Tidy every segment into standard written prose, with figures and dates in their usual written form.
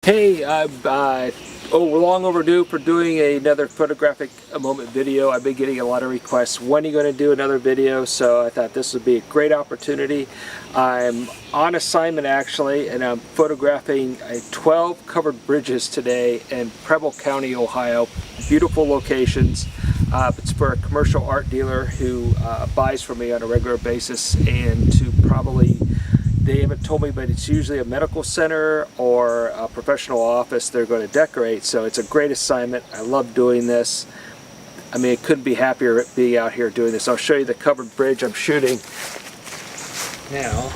Hey, we're long overdue for doing another photographic moment video. I've been getting a lot of requests. When are you going to do another video? So I thought this would be a great opportunity. I'm on assignment actually, and I'm photographing 12 covered bridges today in Preble County, Ohio. Beautiful locations. It's for a commercial art dealer who buys from me on a regular basis, and to probably, they haven't told me, but it's usually a medical center or a professional office they're going to decorate. So it's a great assignment. I love doing this. I mean, I couldn't be happier being out here doing this. I'll show you the covered bridge I'm shooting now.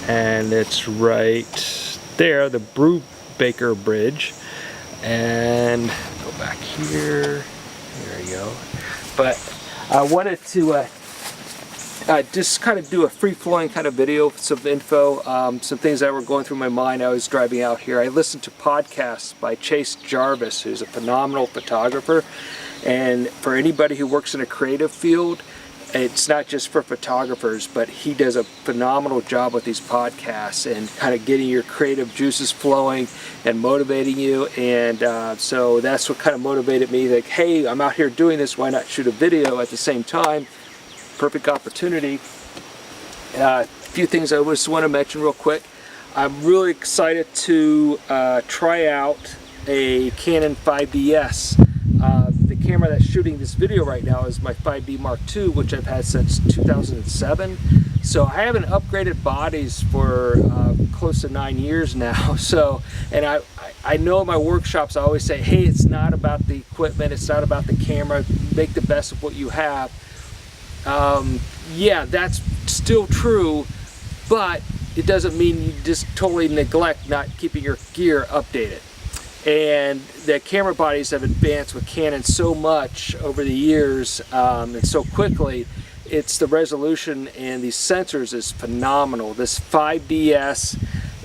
And it's right there, the Brubaker Bridge. And go back here. There you go. But I wanted to just kind of do a free-flowing kind of video, some info, some things that were going through my mind. I was driving out here. I listened to podcasts by Chase Jarvis, who's a phenomenal photographer. And for anybody who works in a creative field, it's not just for photographers, but he does a phenomenal job with these podcasts and kind of getting your creative juices flowing and motivating you. And so that's what kind of motivated me, like, hey, I'm out here doing this, why not shoot a video at the same time? Perfect opportunity. A few things I just want to mention real quick. I'm really excited to try out a Canon 5DS. The camera that's shooting this video right now is my 5D Mark II, which I've had since 2007. So I haven't upgraded bodies for close to 9 years now. So, and I know in my workshops I always say, hey, it's not about the equipment, it's not about the camera, make the best of what you have. Yeah, that's still true, but it doesn't mean you just totally neglect not keeping your gear updated. And the camera bodies have advanced with Canon so much over the years, and so quickly. It's the resolution and these sensors is phenomenal. This 5DS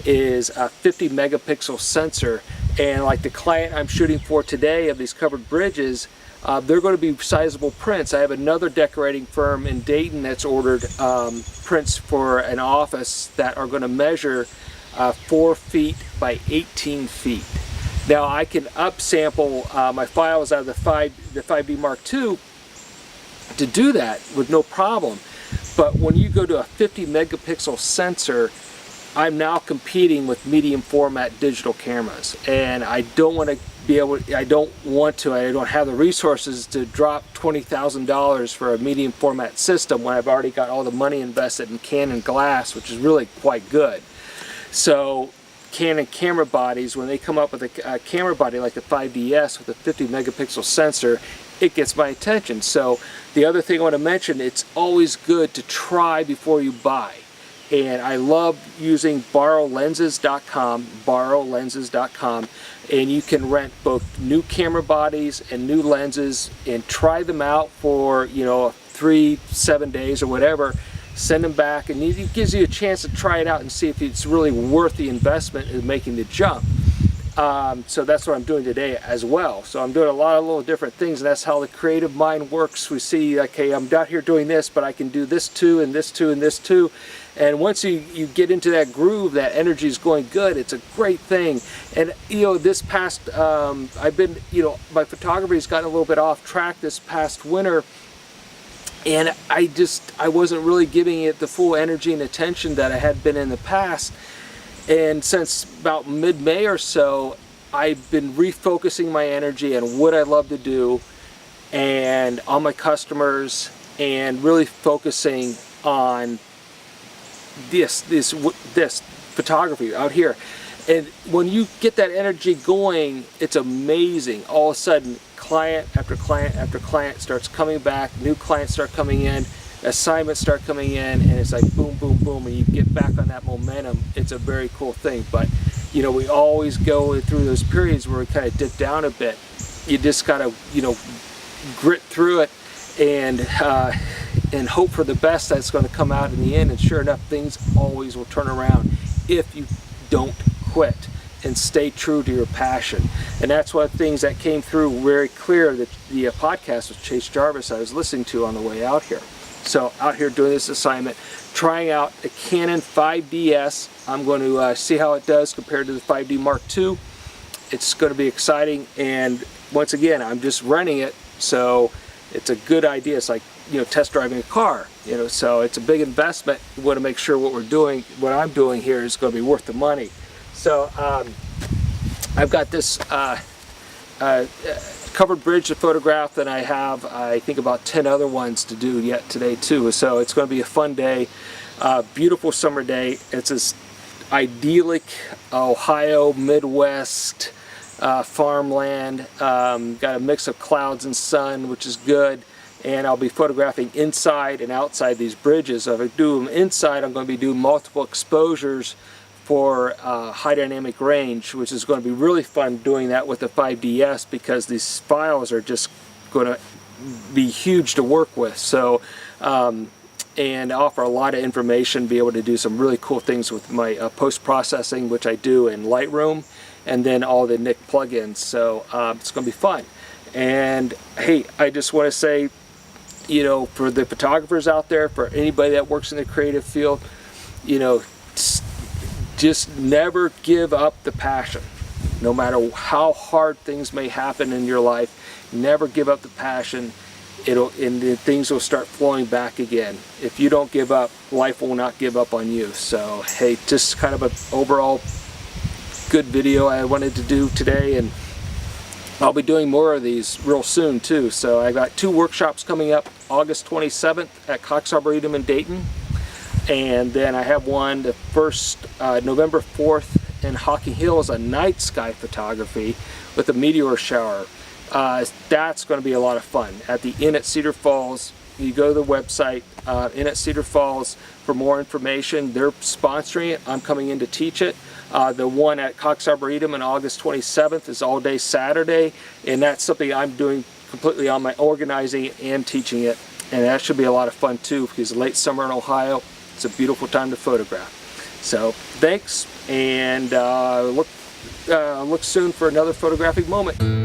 is a 50 megapixel sensor, and like the client I'm shooting for today of these covered bridges, they're going to be sizable prints. I have another decorating firm in Dayton that's ordered prints for an office that are going to measure 4 feet by 18 feet. Now I can upsample my files out of the 5D Mark II to do that with no problem. But when you go to a 50 megapixel sensor, I'm now competing with medium format digital cameras, and I don't want to I don't have the resources to drop $20,000 for a medium format system when I've already got all the money invested in Canon glass, which is really quite good. So Canon camera bodies, when they come up with a camera body like the 5DS with a 50 megapixel sensor, it gets my attention. So the other thing I want to mention, it's always good to try before you buy. And I love using borrowlenses.com, and you can rent both new camera bodies and new lenses and try them out for, 3-7 days or whatever. Send them back, and it gives you a chance to try it out and see if it's really worth the investment in making the jump. So that's what I'm doing today as well. So I'm doing a lot of little different things, and that's how the creative mind works. We see, okay, I'm out here doing this, but I can do this too, and this too, and this too. And once you get into that groove, that energy is going good, it's a great thing. And this past, I've been, my photography has gotten a little bit off track this past winter, and I wasn't really giving it the full energy and attention that I had been in the past. And since about mid-May or so, I've been refocusing my energy on what I love to do and on my customers, and really focusing on this photography out here. And when you get that energy going, it's amazing. All of a sudden, client after client after client starts coming back, new clients start coming in, assignments start coming in, and it's like boom, boom, boom, and you get back on that momentum. It's a very cool thing. But we always go through those periods where we kind of dip down a bit. You just gotta grit through it and hope for the best that's going to come out in the end. And sure enough, things always will turn around if you don't quit and stay true to your passion. And that's one of the things that came through very clear, that the podcast with Chase Jarvis I was listening to on the way out here. So out here doing this assignment, trying out a Canon 5DS. I'm going to see how it does compared to the 5D Mark II. it's going to be exciting, and once again, I'm just renting it, so it's a good idea. It's like, you know, test driving a car, you know, so it's a big investment. We want to make sure what I'm doing here is going to be worth the money. So I've got this covered bridge to photograph, and I have, I think, about 10 other ones to do yet today too. So it's going to be a fun day, beautiful summer day. It's this idyllic Ohio Midwest farmland. Got a mix of clouds and sun, which is good. And I'll be photographing inside and outside these bridges. So if I do them inside, I'm going to be doing multiple exposures for high dynamic range, which is going to be really fun doing that with the 5DS, because these files are just going to be huge to work with. So and offer a lot of information, be able to do some really cool things with my post-processing, which I do in Lightroom, and then all the Nik plugins. So it's going to be fun. And hey, I just want to say, you know, for the photographers out there, for anybody that works in the creative field, you know, just never give up the passion. No matter how hard things may happen in your life, never give up the passion. And the things will start flowing back again. If you don't give up, life will not give up on you. So hey, just kind of an overall good video I wanted to do today, and I'll be doing more of these real soon too. So I got 2 workshops coming up, August 27th at Cox Arboretum in Dayton, and then I have one the first November 4th in Hocking Hills, a night sky photography with a meteor shower. That's going to be a lot of fun at the Inn at Cedar Falls. You go to the website, Inn at Cedar Falls, for more information. They're sponsoring it. I'm coming in to teach it. The one at Cox Arboretum on August 27th is all day Saturday, and that's something I'm doing completely on my organizing it and teaching it, and that should be a lot of fun too, because late summer in Ohio, it's a beautiful time to photograph. So thanks, and look soon for another photographic moment.